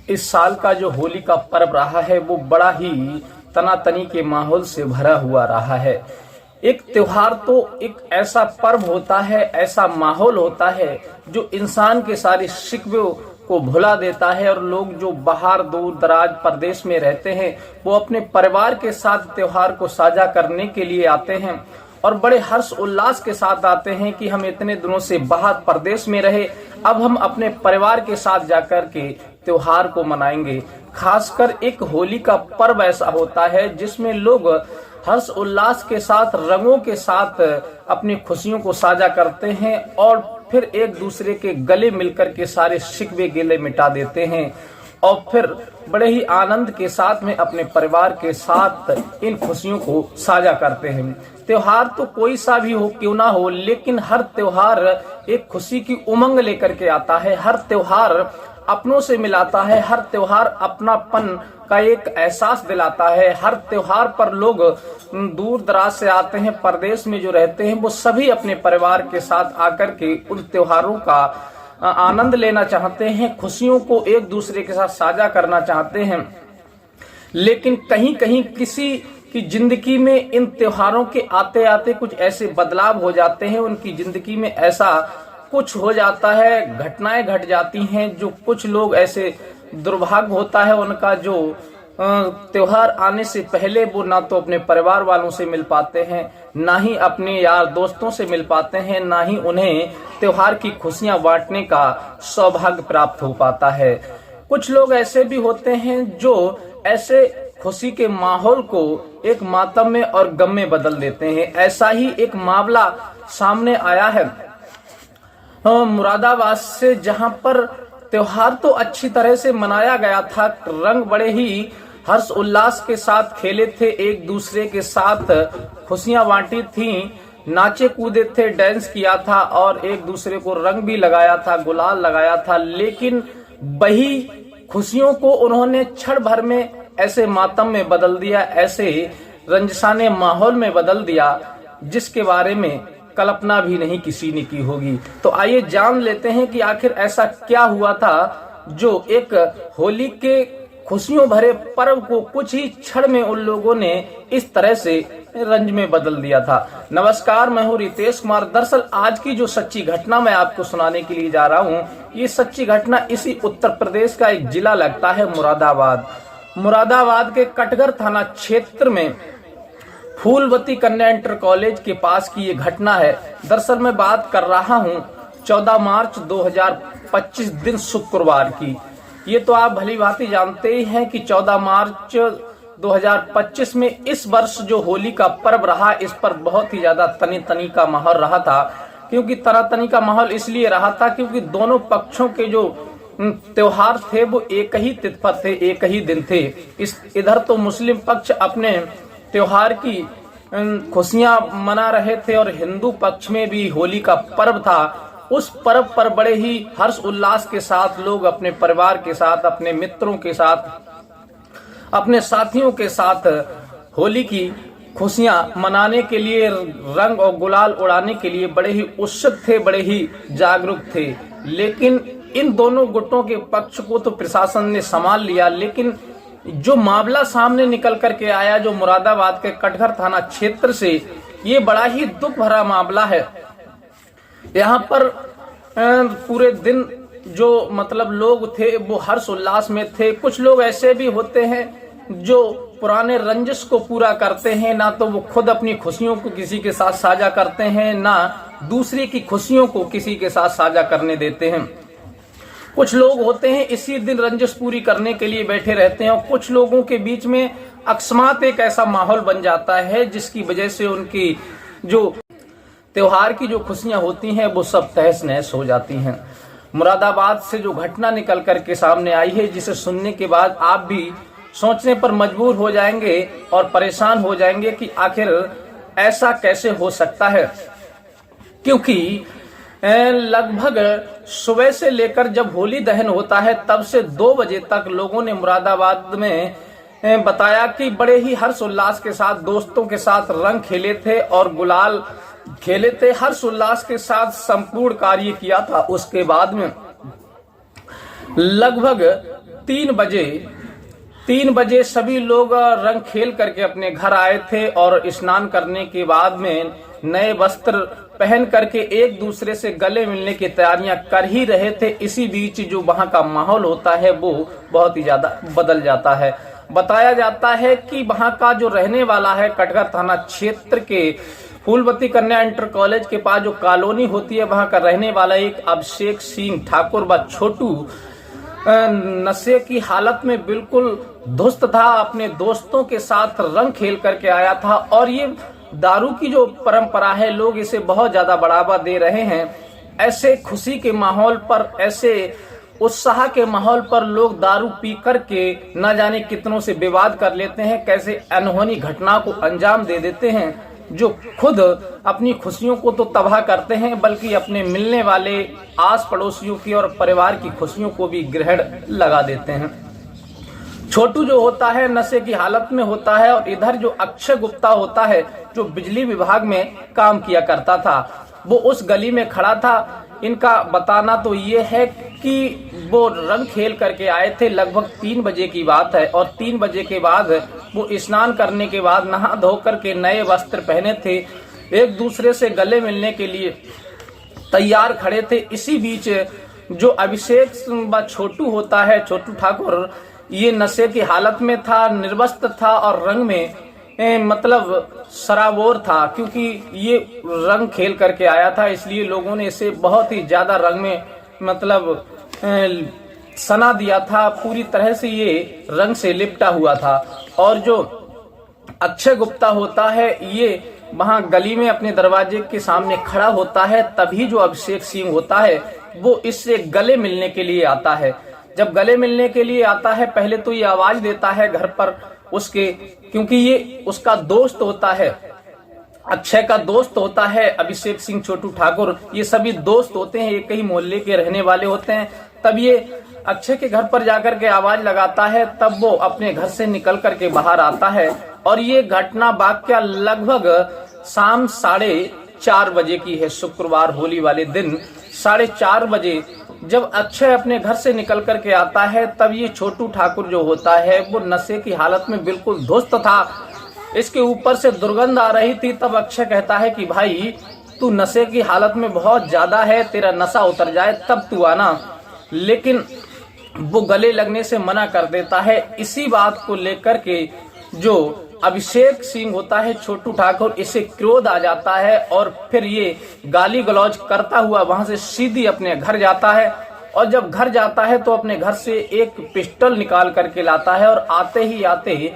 इस साल का जो होली का पर्व रहा है वो बड़ा ही तनातनी के माहौल से भरा हुआ रहा है। एक त्योहार तो एक ऐसा पर्व होता है, ऐसा माहौल होता है जो इंसान के सारे शिकवे को भुला देता है और लोग जो बाहर दूर दराज प्रदेश में रहते हैं वो अपने परिवार के साथ त्योहार को साझा करने के लिए आते हैं और बड़े हर्ष उल्लास के साथ आते हैं कि हम इतने दिनों से बाहर प्रदेश में रहे, अब हम अपने परिवार के साथ जाकर के त्योहार को मनाएंगे। खासकर एक होली का पर्व ऐसा होता है जिसमें लोग हर्ष उल्लास के साथ, रंगों के साथ अपनी खुशियों को साझा करते हैं और फिर एक दूसरे के गले मिलकर के सारे शिकवे गिले मिटा देते हैं और फिर बड़े ही आनंद के साथ में अपने परिवार के साथ इन खुशियों को साझा करते हैं। त्योहार तो कोई सा भी हो क्यों ना हो, लेकिन हर त्योहार एक खुशी की उमंग लेकर के आता है। हर त्योहार अपनों से मिलाता है, हर त्योहार अपनापन का एक एहसास दिलाता है। हर त्योहार पर लोग दूर दराज से आते हैं, प्रदेश में जो रहते हैं वो सभी अपने परिवार के साथ आकर के उन त्योहारों का आनंद लेना चाहते हैं, खुशियों को एक दूसरे के साथ साझा करना चाहते हैं। लेकिन कहीं कहीं किसी की जिंदगी में इन त्योहारों के आते आते कुछ ऐसे बदलाव हो जाते हैं, उनकी जिंदगी में ऐसा कुछ हो जाता है, घटनाएं घट जाती हैं जो कुछ लोग ऐसे दुर्भाग्य होता है उनका जो त्योहार आने से पहले वो ना तो अपने परिवार वालों से मिल पाते हैं, ना ही अपने यार दोस्तों से मिल पाते हैं, ना ही उन्हें त्योहार की खुशियां बांटने का सौभाग्य प्राप्त हो पाता है। कुछ लोग ऐसे भी होते हैं जो ऐसे खुशी के माहौल को एक मातम में और गम में बदल देते हैं। ऐसा ही एक मामला सामने आया है मुरादाबाद से, जहां पर त्योहार तो अच्छी तरह से मनाया गया था, रंग बड़े ही हर्ष उल्लास के साथ खेले थे, एक दूसरे के साथ खुशियां बांटी थी, नाचे कूदे थे, डांस किया था और एक दूसरे को रंग भी लगाया था, गुलाल लगाया था। लेकिन वही खुशियों को उन्होंने क्षण भर में ऐसे मातम में बदल दिया, ऐसे रंजसाने माहौल में बदल दिया जिसके बारे में कल्पना भी नहीं किसी ने की होगी। तो आइए जान लेते हैं कि आखिर ऐसा क्या हुआ था जो एक होली के खुशियों भरे पर्व को कुछ ही क्षण में उन लोगों ने इस तरह से रंज में बदल दिया था। नमस्कार, मैं हूँ रितेश कुमार। दरअसल आज की जो सच्ची घटना मैं आपको सुनाने के लिए जा रहा हूँ, ये सच्ची घटना इसी उत्तर प्रदेश का एक जिला लगता है मुरादाबाद। मुरादाबाद के कटघर थाना क्षेत्र में फूलवती कन्या इंटर कॉलेज के पास की ये घटना है। दरअसल मैं बात कर रहा हूँ 14 मार्च 2025 दिन शुक्रवार की। ये तो आप भली भांति जानते ही हैं कि 14 मार्च 2025 में इस वर्ष जो होली का पर्व रहा, इस पर बहुत ही ज्यादा तनी का माहौल रहा था। क्योंकि तनी का माहौल इसलिए रहा था क्योंकि दोनों पक्षों के जो त्योहार थे वो एक ही तिथि पर थे, एक ही दिन थे। इधर तो मुस्लिम पक्ष अपने त्योहार की खुशियां मना रहे थे और हिंदू पक्ष में भी होली का पर्व था। उस पर्व पर बड़े ही हर्ष उल्लास के साथ लोग अपने परिवार के साथ, अपने मित्रों के साथ, अपने साथियों के साथ होली की खुशियां मनाने के लिए, रंग और गुलाल उड़ाने के लिए बड़े ही उत्सुक थे, बड़े ही जागरूक थे। लेकिन इन दोनों गुटों के पक्ष को तो प्रशासन ने संभाल लिया, लेकिन जो मामला सामने निकल करके आया जो मुरादाबाद के कटघर थाना क्षेत्र से, ये बड़ा ही दुख भरा मामला है। यहाँ पर पूरे दिन जो मतलब लोग थे वो हर्ष उल्लास में थे। कुछ लोग ऐसे भी होते हैं जो पुराने रंजिश को पूरा करते हैं, ना तो वो खुद अपनी खुशियों को किसी के साथ साझा करते हैं, ना दूसरे की खुशियों को किसी के साथ साझा करने देते हैं। कुछ लोग होते हैं इसी दिन रंजिश पूरी करने के लिए बैठे रहते हैं और कुछ लोगों के बीच में अकस्मात एक ऐसा माहौल बन जाता है जिसकी वजह से उनकी जो त्योहार की जो खुशियां होती हैं वो सब तहस नहस हो जाती हैं। मुरादाबाद से जो घटना निकल करके सामने आई है, जिसे सुनने के बाद आप भी सोचने पर मजबूर हो जाएंगे और परेशान हो जाएंगे कि आखिर ऐसा कैसे हो सकता है। क्योंकि लगभग सुबह से लेकर जब होली दहन होता है तब से 2 बजे तक लोगों ने मुरादाबाद में बताया कि बड़े ही हर्ष उल्लास के साथ दोस्तों के साथ रंग खेले थे और गुलाल खेले थे, हर्ष उल्लास के साथ संपूर्ण कार्य किया था। उसके बाद में लगभग 3 बजे सभी लोग रंग खेल करके अपने घर आए थे और स्नान करने के बाद में नए वस्त्र पहन करके एक दूसरे से गले मिलने की तैयारियां कर ही रहे थे। इसी बीच जो वहां का माहौल होता है वो बहुत ही ज्यादा बदल जाता है। बताया जाता है कि वहां का जो रहने वाला है कटघर थाना क्षेत्र के फूलवती कन्या इंटर कॉलेज के पास जो कॉलोनी होती है वहां का रहने वाला एक अभिषेक सिंह ठाकुर व छोटू नशे की हालत में बिल्कुल ध्वस्त था। अपने दोस्तों के साथ रंग खेल करके आया था और ये दारू की जो परंपरा है लोग इसे बहुत ज्यादा बढ़ावा दे रहे हैं। ऐसे खुशी के माहौल पर, ऐसे उत्साह के माहौल पर लोग दारू पी करके न जाने कितनों से विवाद कर लेते हैं, कैसे अनहोनी घटना को अंजाम दे देते हैं, जो खुद अपनी खुशियों को तो तबाह करते हैं बल्कि अपने मिलने वाले आस पड़ोसियों की और परिवार की खुशियों को भी ग्रहण लगा देते हैं। छोटू जो होता है नशे की हालत में होता है और इधर जो अक्षय गुप्ता होता है जो बिजली विभाग में काम किया करता था वो उस गली में खड़ा था। इनका बताना तो ये है कि वो रंग खेल करके आए थे, लगभग 3 बजे की बात है और 3 बजे के बाद वो स्नान करने के बाद नहा धो करके नए वस्त्र पहने थे, एक दूसरे से गले मिलने के लिए तैयार खड़े थे। इसी बीच जो अभिषेक व छोटू होता है, छोटू ठाकुर, ये नशे की हालत में था, निर्वस्त्र था और रंग में मतलब सराबोर था, क्योंकि ये रंग खेल करके आया था इसलिए लोगों ने इसे बहुत ही ज्यादा रंग में मतलब सना दिया था। पूरी तरह से ये रंग से लिपटा हुआ था। और जो अक्षय गुप्ता होता है ये वहां गली में अपने दरवाजे के सामने खड़ा होता है, तभी जो अभिषेक सिंह होता है वो इससे गले मिलने के लिए आता है। जब गले मिलने के लिए आता है पहले तो ये आवाज देता है घर पर उसके, क्योंकि ये उसका दोस्त होता है, अक्षय का दोस्त होता है अभिषेक सिंह छोटू ठाकुर, ये सभी दोस्त होते हैं, एक ही मोहल्ले के रहने वाले होते हैं। तब ये अक्षय के घर पर जाकर के आवाज लगाता है, तब वो अपने घर से निकल करके बाहर आता है और ये घटना वाकया लगभग शाम 4:30 बजे की है। शुक्रवार होली वाले दिन 4:30 बजे जब अक्षय अपने घर से निकल करके आता है तब ये छोटू ठाकुर जो होता है वो नशे की हालत में बिल्कुल ध्वस्त था, इसके ऊपर से दुर्गंध आ रही थी। तब अक्षय कहता है कि भाई तू नशे की हालत में बहुत ज्यादा है, तेरा नशा उतर जाए तब तू आना, लेकिन वो गले लगने से मना कर देता है। इसी बात को लेकर के जो अभिषेक सिंह होता है छोटू ठाकुर, इसे क्रोध आ जाता है और फिर ये गाली गलौज करता हुआ वहां से सीधी अपने घर जाता है। और जब घर जाता है तो अपने घर से एक पिस्टल निकाल करके लाता है और आते ही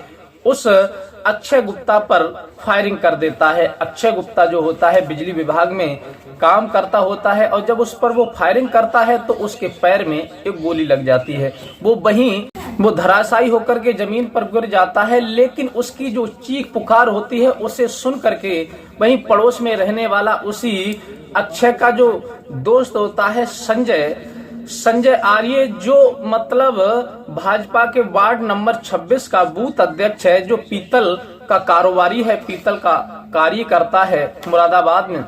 उस अक्षय गुप्ता पर फायरिंग कर देता है। अक्षय गुप्ता जो होता है बिजली विभाग में काम करता होता है और जब उस पर वो फायरिंग करता है तो उसके पैर में एक गोली लग जाती है। वो धराशायी होकर के जमीन पर गिर जाता है, लेकिन उसकी जो चीख पुकार होती है उसे सुन करके वहीं पड़ोस में रहने वाला उसी अक्षय का जो दोस्त होता है संजय आर्य, जो मतलब भाजपा के वार्ड नंबर 26 का बूथ अध्यक्ष है, जो पीतल का कारोबारी है, पीतल का कार्य करता है मुरादाबाद में,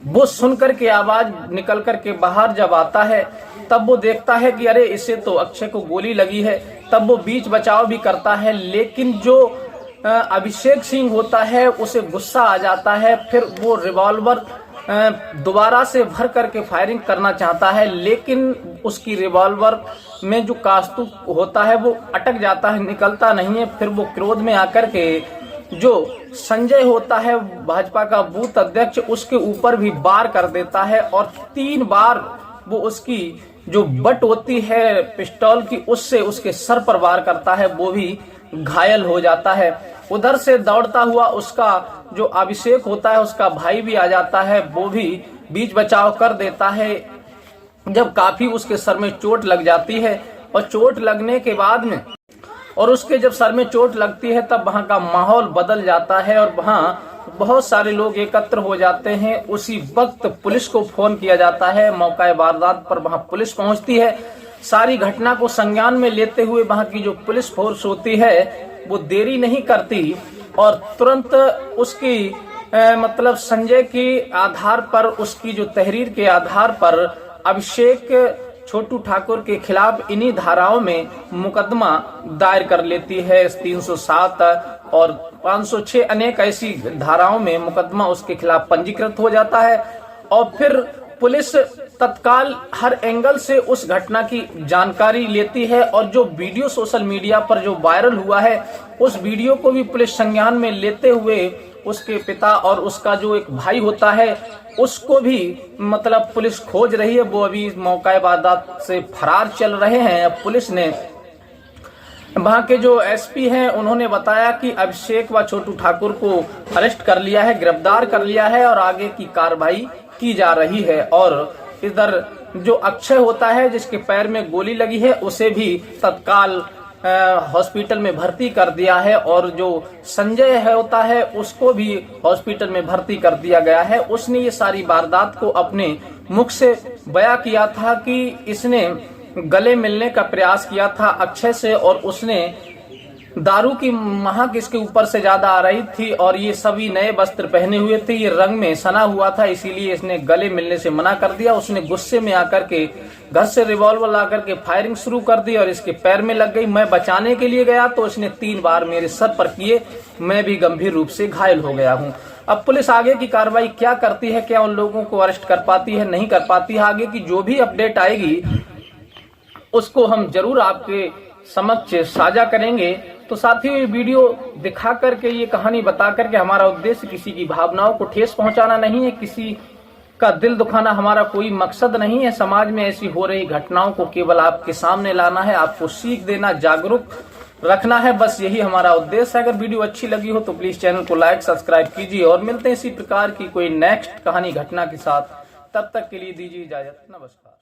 वो सुनकर के आवाज निकल करके बाहर जब आता है तब वो देखता है कि अरे इसे तो अक्षय को गोली लगी है। तब वो बीच बचाव भी करता है, लेकिन जो अभिषेक सिंह होता है उसे गुस्सा आ जाता है। फिर वो रिवॉल्वर दोबारा से भर करके फायरिंग करना चाहता है, लेकिन उसकी रिवॉल्वर में जो कारतूस होता है वो अटक जाता है, निकलता नहीं है। फिर वो क्रोध में आकर के जो संजय होता है भाजपा का बूथ अध्यक्ष, उसके ऊपर भी वार कर देता है और 3 बार वो उसकी जो बट होती है पिस्टल की उससे उसके सर पर वार करता है, वो भी घायल हो जाता है। उधर से दौड़ता हुआ उसका जो अभिषेक होता है उसका भाई भी आ जाता है, वो भी बीच बचाव कर देता है। जब काफी उसके सर में चोट लग जाती है और चोट लगने के बाद में और उसके जब सर में चोट लगती है तब वहां का माहौल बदल जाता है और वहां बहुत सारे लोग एकत्र हो जाते हैं। उसी वक्त पुलिस को फोन किया जाता है। मौका वारदात पर वहां पुलिस पहुंचती है। सारी घटना को संज्ञान में लेते हुए वहां की जो पुलिस फोर्स होती है वो देरी नहीं करती और तुरंत उसकी मतलब संजय के आधार पर, उसकी जो तहरीर के आधार पर अभिषेक छोटू ठाकुर के खिलाफ इन्हीं धाराओं में मुकदमा दायर कर लेती है। 307 और 506 अनेक ऐसी धाराओं में मुकदमा उसके खिलाफ पंजीकृत हो जाता है। और फिर पुलिस तत्काल हर एंगल से उस घटना की जानकारी लेती है और जो वीडियो सोशल मीडिया पर जो वायरल हुआ है उस वीडियो को भी पुलिस संज्ञान में लेते हुए उसके पिता और उसका जो एक भाई होता है उसको भी मतलब पुलिस खोज रही है। वो अभी मौका वारदात से फरार चल रहे हैं। पुलिस ने वहां के जो एसपी हैं उन्होंने बताया कि अभिषेक व छोटू ठाकुर को अरेस्ट कर लिया है, गिरफ्तार कर लिया है और आगे की कार्रवाई की जा रही है। और इधर जो अक्षय होता है जिसके पैर में गोली लगी है उसे भी तत्काल हॉस्पिटल में भर्ती कर दिया है और जो संजय है होता है उसको भी हॉस्पिटल में भर्ती कर दिया गया है। उसने ये सारी वारदात को अपने मुख से बयां किया था कि इसने गले मिलने का प्रयास किया था अक्षय से और उसने दारू की महक इसके ऊपर से ज्यादा आ रही थी और ये सभी नए वस्त्र पहने हुए थे, ये रंग में सना हुआ था, इसीलिए इसने गले मिलने से मना कर दिया। उसने गुस्से में आकर के घर से रिवॉल्वर ला करके फायरिंग शुरू कर दी और इसके पैर में लग गई। मैं बचाने के लिए गया तो इसने 3 बार मेरे सर पर किए, मैं भी गंभीर रूप से घायल हो गया हूँ। अब पुलिस आगे की कार्रवाई क्या करती है, क्या उन लोगों को अरेस्ट कर पाती है, नहीं कर पाती है, आगे की जो भी अपडेट आएगी उसको हम जरूर आपके समक्ष साझा करेंगे। तो साथियों ये वीडियो दिखा करके, ये कहानी बता करके हमारा उद्देश्य किसी की भावनाओं को ठेस पहुंचाना नहीं है, किसी का दिल दुखाना हमारा कोई मकसद नहीं है। समाज में ऐसी हो रही घटनाओं को केवल आपके सामने लाना है, आपको सीख देना, जागरूक रखना है, बस यही हमारा उद्देश्य है। अगर वीडियो अच्छी लगी हो तो प्लीज चैनल को लाइक सब्सक्राइब कीजिए और मिलते हैं इसी प्रकार की कोई नेक्स्ट कहानी घटना के साथ। तब तक के लिए दीजिए इजाजत, नमस्कार।